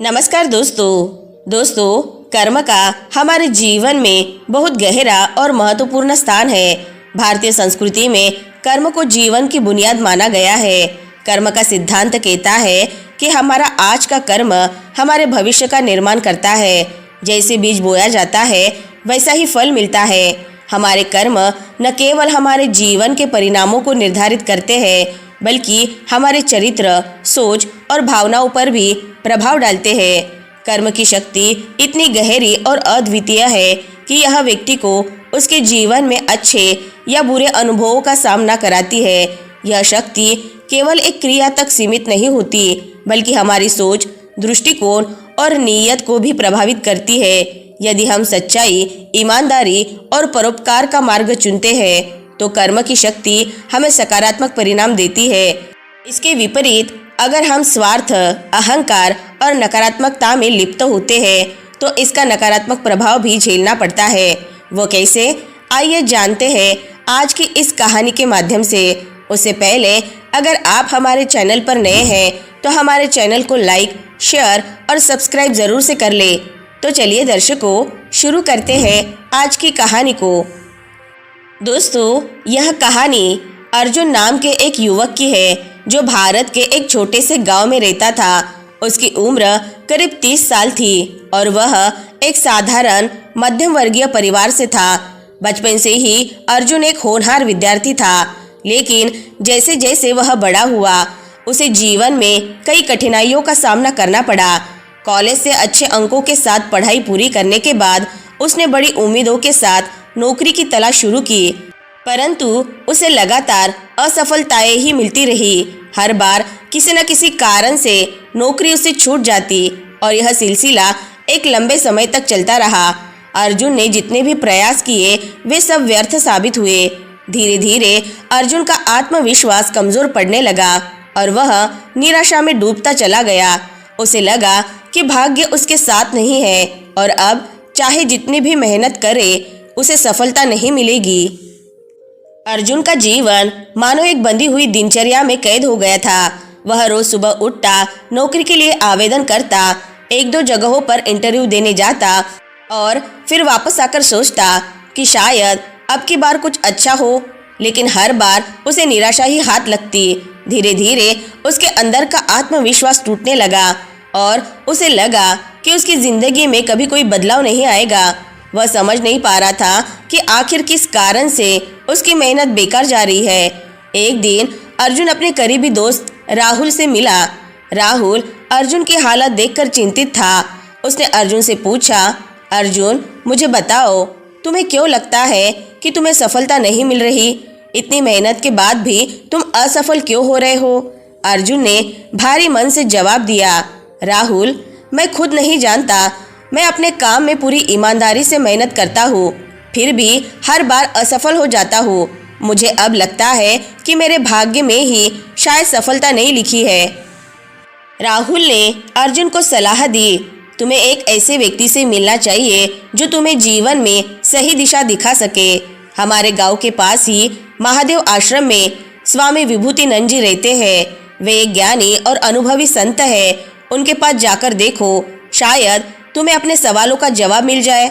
नमस्कार दोस्तों, कर्म का हमारे जीवन में बहुत गहरा और महत्वपूर्ण स्थान है। भारतीय संस्कृति में कर्म को जीवन की बुनियाद माना गया है। कर्म का सिद्धांत कहता है कि हमारा आज का कर्म हमारे भविष्य का निर्माण करता है। जैसे बीज बोया जाता है वैसा ही फल मिलता है। हमारे कर्म न केवल हमारे जीवन के परिणामों को निर्धारित करते हैं बल्कि हमारे चरित्र, सोच और भावनाओं पर भी प्रभाव डालते हैं। कर्म की शक्ति इतनी गहरी और अद्वितीय है कि यह व्यक्ति को उसके जीवन में अच्छे या बुरे अनुभवों का सामना कराती है। यह शक्ति केवल एक क्रिया तक सीमित नहीं होती बल्कि हमारी सोच, दृष्टिकोण और नीयत को भी प्रभावित करती है। यदि हम सच्चाई, ईमानदारी और परोपकार का मार्ग चुनते हैं तो कर्म की शक्ति हमें सकारात्मक परिणाम देती है। इसके विपरीत अगर हम स्वार्थ, अहंकार और नकारात्मकता में लिप्त होते हैं तो इसका नकारात्मक प्रभाव भी झेलना पड़ता है। वो कैसे? आइए जानते हैं आज की इस कहानी के माध्यम से। उससे पहले अगर आप हमारे चैनल पर नए हैं तो हमारे चैनल को लाइक, शेयर और सब्सक्राइब जरूर से कर ले। तो चलिए दर्शकों, शुरू करते हैं आज की कहानी को। दोस्तों, यह कहानी अर्जुन नाम के एक युवक की है जो भारत के एक छोटे से गांव में रहता था। उसकी उम्र करीब 30 साल थी और वह एक साधारण मध्यम वर्गीय परिवार से था। बचपन से ही अर्जुन एक होनहार विद्यार्थी था, लेकिन जैसे जैसे वह बड़ा हुआ उसे जीवन में कई कठिनाइयों का सामना करना पड़ा। कॉलेज से अच्छे अंकों के साथ पढ़ाई पूरी करने के बाद उसने बड़ी उम्मीदों के साथ नौकरी की तलाश शुरू की, परंतु उसे लगातार असफलताएं ही मिलती रही। हर बार किसी न किसी कारण से नौकरी उससे छूट जाती और यह सिलसिला एक लंबे समय तक चलता रहा। अर्जुन ने जितने भी प्रयास किए वे सब व्यर्थ साबित हुए। धीरे धीरे अर्जुन का आत्मविश्वास कमजोर पड़ने लगा और वह निराशा में डूबता चला गया। उसे लगा कि भाग्य उसके साथ नहीं है और अब चाहे जितनी भी मेहनत करे उसे सफलता नहीं मिलेगी। अर्जुन का जीवन मानो एक बंधी हुई दिनचर्या में कैद हो गया था। वह रोज सुबह उठता, नौकरी के लिए आवेदन करता, एक दो जगहों पर इंटरव्यू देने जाता और फिर वापस आकर सोचता कि शायद अब की बार कुछ अच्छा हो, लेकिन हर बार उसे निराशा ही हाथ लगती। धीरे धीरे उसके अंदर का आत्मविश्वास टूटने लगा और उसे लगा कि उसकी जिंदगी में कभी कोई बदलाव नहीं आएगा। वह समझ नहीं पा रहा था कि आखिर किस कारण से उसकी मेहनत बेकार जा रही है। एक दिन अर्जुन अपने करीबी दोस्त राहुल से मिला। राहुल अर्जुन की हालत देखकर चिंतित था। उसने अर्जुन से पूछा, अर्जुन मुझे बताओ, तुम्हें क्यों लगता है कि तुम्हें सफलता नहीं मिल रही? इतनी मेहनत के बाद भी तुम असफल क्यों हो रहे हो? अर्जुन ने भारी मन से जवाब दिया, राहुल मैं खुद नहीं जानता। मैं अपने काम में पूरी ईमानदारी से मेहनत करता हूँ, फिर भी हर बार असफल हो जाता हूँ। मुझे अब लगता है कि मेरे भाग्य में ही शायद सफलता नहीं लिखी है। राहुल ने अर्जुन को सलाह दी, तुम्हें एक ऐसे व्यक्ति से मिलना चाहिए जो तुम्हें जीवन में सही दिशा दिखा सके। हमारे गांव के पास ही महादेव आश्रम में स्वामी विभूतिनंद जी रहते हैं। वे एक ज्ञानी और अनुभवी संत है। उनके पास जाकर देखो, शायद तुम्हें अपने सवालों का जवाब मिल जाए।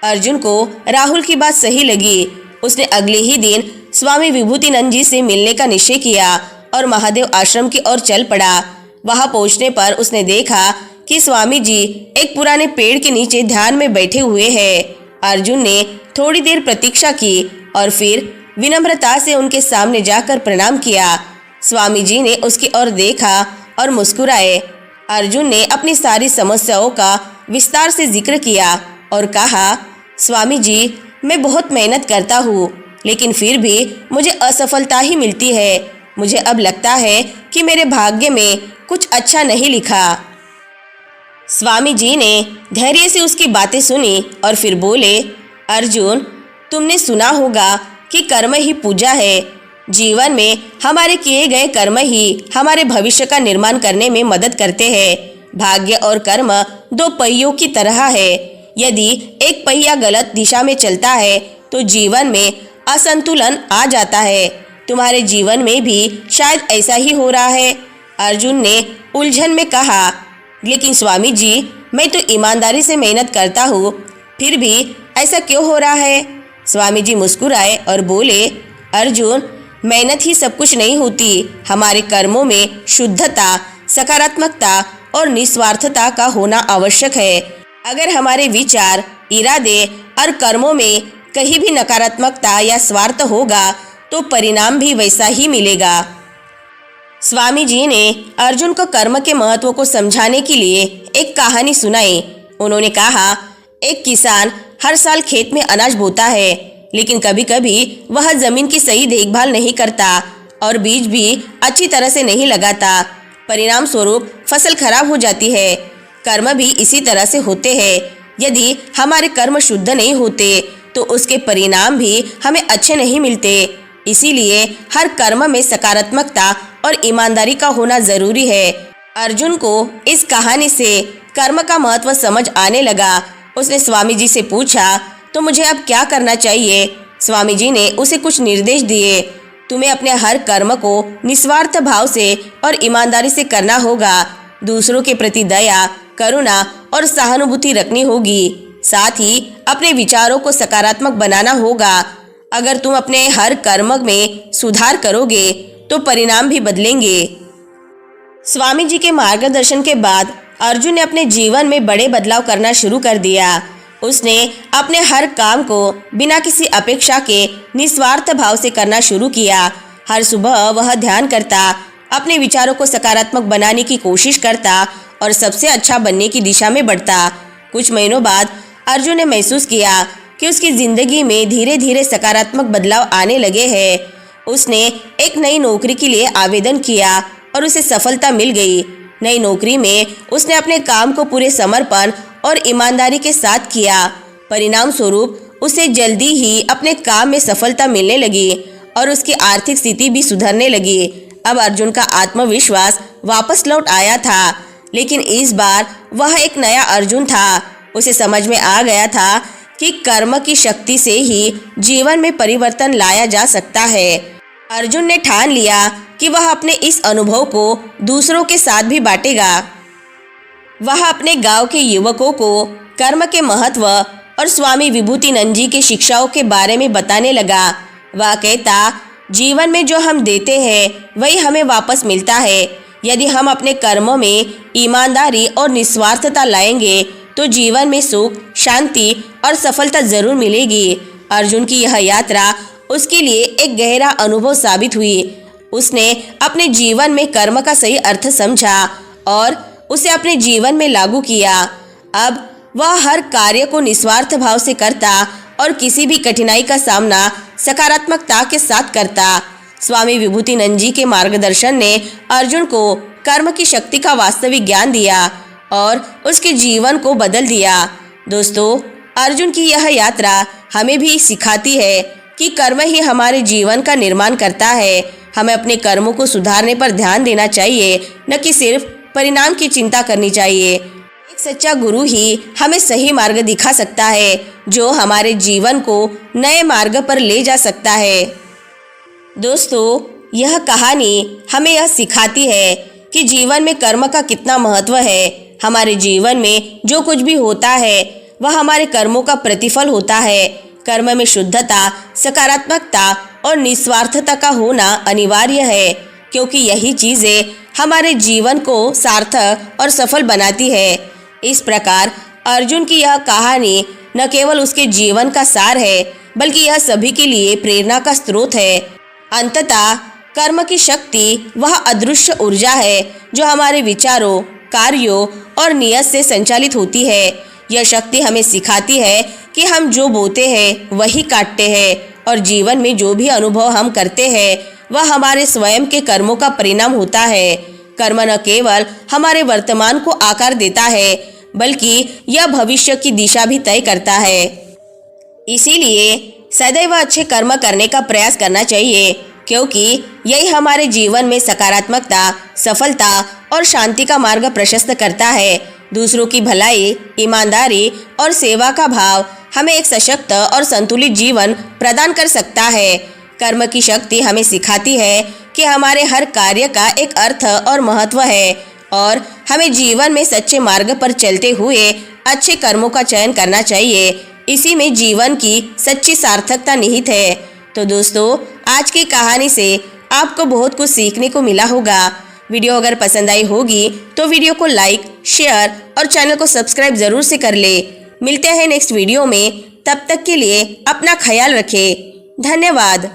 अर्जुन को राहुल की बात सही लगी। उसने अगले ही दिन स्वामी विभूतिनंद जी से मिलने का निश्चय किया और महादेव आश्रम की ओर चल पड़ा। वहां पहुंचने पर उसने देखा कि स्वामी जी एक पुराने पेड़ के नीचे ध्यान में बैठे हुए हैं। अर्जुन ने थोड़ी देर प्रतीक्षा की और फिर विनम्रता से उनके सामने जाकर प्रणाम किया। स्वामी जी ने उसकी ओर देखा और मुस्कुराए। अर्जुन ने अपनी सारी समस्याओं का विस्तार से जिक्र किया और कहा, स्वामी जी मैं बहुत मेहनत करता हूँ लेकिन फिर भी मुझे असफलता ही मिलती है। मुझे अब लगता है कि मेरे भाग्य में कुछ अच्छा नहीं लिखा। स्वामी जी ने धैर्य से उसकी बातें सुनी और फिर बोले, अर्जुन तुमने सुना होगा कि कर्म ही पूजा है। जीवन में हमारे किए गए कर्म ही हमारे भविष्य का निर्माण करने में मदद करते हैं। भाग्य और कर्म दो पहियों की तरह है। यदि एक पहिया गलत दिशा में चलता है तो जीवन में असंतुलन आ जाता है। तुम्हारे जीवन में भी शायद ऐसा ही हो रहा है। अर्जुन ने उलझन में कहा, लेकिन स्वामी जी, मैं तो ईमानदारी से मेहनत करता हूँ, फिर भी ऐसा क्यों हो रहा है? स्वामी जी मुस्कुराए और बोले, अर्जुन, मेहनत ही सब कुछ नहीं होती। हमारे कर्मों में शुद्धता, सकारात्मकता और निस्वार्थता का होना आवश्यक है। अगर हमारे विचार, इरादे और कर्मों में कहीं भी नकारात्मकता या स्वार्थ होगा तो परिणाम भी वैसा ही मिलेगा। स्वामी जी ने अर्जुन को कर्म के महत्व को समझाने के लिए एक कहानी सुनाई। उन्होंने कहा, एक किसान हर साल खेत में अनाज बोता है, लेकिन कभी कभी वह जमीन की सही देखभाल नहीं करता और बीज भी अच्छी तरह से नहीं लगाता। परिणाम स्वरूप फसल खराब हो जाती है। कर्म भी इसी तरह से होते हैं। यदि हमारे कर्म शुद्ध नहीं होते तो उसके परिणाम भी हमें अच्छे नहीं मिलते। इसीलिए हर कर्म में सकारात्मकता और ईमानदारी का होना जरूरी है। अर्जुन को इस कहानी से कर्म का महत्व समझ आने लगा। उसने स्वामी जी से पूछा, तो मुझे अब क्या करना चाहिए? स्वामी जी ने उसे कुछ निर्देश दिए। तुम्हें अपने हर कर्म को निस्वार्थ भाव से और ईमानदारी से करना होगा। दूसरों के प्रति दया, करुणा और सहानुभूति रखनी होगी। साथ ही अपने विचारों को सकारात्मक बनाना होगा। अगर तुम अपने हर कर्म में सुधार करोगे तो परिणाम भी बदलेंगे। स्वामी जी के मार्गदर्शन के बाद अर्जुन ने अपने जीवन में बड़े बदलाव करना शुरू कर दिया। उसने अपने हर काम को बिना किसी अपेक्षा के निस्वार्थ भाव से करना शुरू किया। हर सुबह वह ध्यान करता, अपने विचारों को सकारात्मक बनाने की कोशिश करता और सबसे अच्छा बनने की दिशा में बढ़ता। कुछ महीनों बाद अर्जुन ने महसूस किया कि उसकी जिंदगी में धीरे धीरे सकारात्मक बदलाव आने लगे हैं। उसने एक नई नौकरी के लिए आवेदन किया और उसे सफलता मिल गई। नई नौकरी में उसने अपने काम को पूरे समर्पण और ईमानदारी के साथ किया। परिणाम स्वरूप उसे जल्दी ही अपने काम में सफलता मिलने लगी और उसकी आर्थिक स्थिति भी सुधरने लगी। अब अर्जुन का आत्मविश्वास वापस लौट आया था, लेकिन इस बार वह एक नया अर्जुन था। उसे समझ में आ गया था कि कर्म की शक्ति से ही जीवन में परिवर्तन लाया जा सकता है। अर्जुन ने ठान लिया कि वह अपने इस अनुभव को दूसरों के साथ भी बांटेगा। वह अपने गांव के युवकों को कर्म के महत्व और स्वामी विभूतिनंद जी की शिक्षाओं के बारे में बताने लगा। वह कहता, जीवन में जो हम देते हैं वही हमें वापस मिलता है। यदि हम अपने कर्मों में ईमानदारी और निस्वार्थता लाएंगे तो जीवन में सुख, शांति और सफलता जरूर मिलेगी। अर्जुन की यह यात्रा उसके लिए एक गहरा अनुभव साबित हुई। उसने अपने जीवन में कर्म का सही अर्थ समझा और उसे अपने जीवन में लागू किया। अब वह हर कार्य को निस्वार्थ भाव से करता और किसी भी कठिनाई का सामना सकारात्मकता के साथ करता। स्वामी विभूतिनंद जी के मार्गदर्शन ने अर्जुन को कर्म की शक्ति का वास्तविक ज्ञान दिया और उसके जीवन को बदल दिया। दोस्तों, अर्जुन की यह यात्रा हमें भी सिखाती है कि कर्म ही हमारे जीवन का निर्माण करता है। हमें अपने कर्मों को सुधारने पर ध्यान देना चाहिए, न कि सिर्फ परिणाम की चिंता करनी चाहिए। एक सच्चा गुरु ही हमें सही मार्ग दिखा सकता है, जो हमारे जीवन को नए मार्ग पर ले जा सकता है। दोस्तों, यह कहानी हमें यह सिखाती है कि जीवन में कर्म का कितना महत्व है। हमारे जीवन में जो कुछ भी होता है वह हमारे कर्मों का प्रतिफल होता है। कर्म में शुद्धता, सकारात्मकता और निस्वार्थता का होना अनिवार्य है, क्योंकि यही चीजें हमारे जीवन को सार्थक और सफल बनाती है। इस प्रकार अर्जुन की यह कहानी न केवल उसके जीवन का सार है, बल्कि यह सभी के लिए प्रेरणा का स्रोत है। अंततः कर्म की शक्ति वह अदृश्य ऊर्जा है जो हमारे विचारों, कार्यों और नियत से संचालित होती है। यह शक्ति हमें सिखाती है कि हम जो बोते हैं वही काटते हैं और जीवन में जो भी अनुभव हम करते हैं वह हमारे स्वयं के कर्मों का परिणाम होता है। कर्म न केवल हमारे वर्तमान को आकार देता है, बल्कि यह भविष्य की दिशा भी तय करता है। इसीलिए सदैव अच्छे कर्म करने का प्रयास करना चाहिए, क्योंकि यही हमारे जीवन में सकारात्मकता, सफलता और शांति का मार्ग प्रशस्त करता है। दूसरों की भलाई, ईमानदारी और सेवा का भाव हमें एक सशक्त और संतुलित जीवन प्रदान कर सकता है। कर्म की शक्ति हमें सिखाती है कि हमारे हर कार्य का एक अर्थ और महत्व है और हमें जीवन में सच्चे मार्ग पर चलते हुए अच्छे कर्मों का चयन करना चाहिए। इसी में जीवन की सच्ची सार्थकता निहित है। तो दोस्तों, आज की कहानी से आपको बहुत कुछ सीखने को मिला होगा। वीडियो अगर पसंद आई होगी तो वीडियो को लाइक, शेयर और चैनल को सब्सक्राइब जरूर से कर ले। मिलते हैं नेक्स्ट वीडियो में। तब तक के लिए अपना ख्याल रखें। धन्यवाद।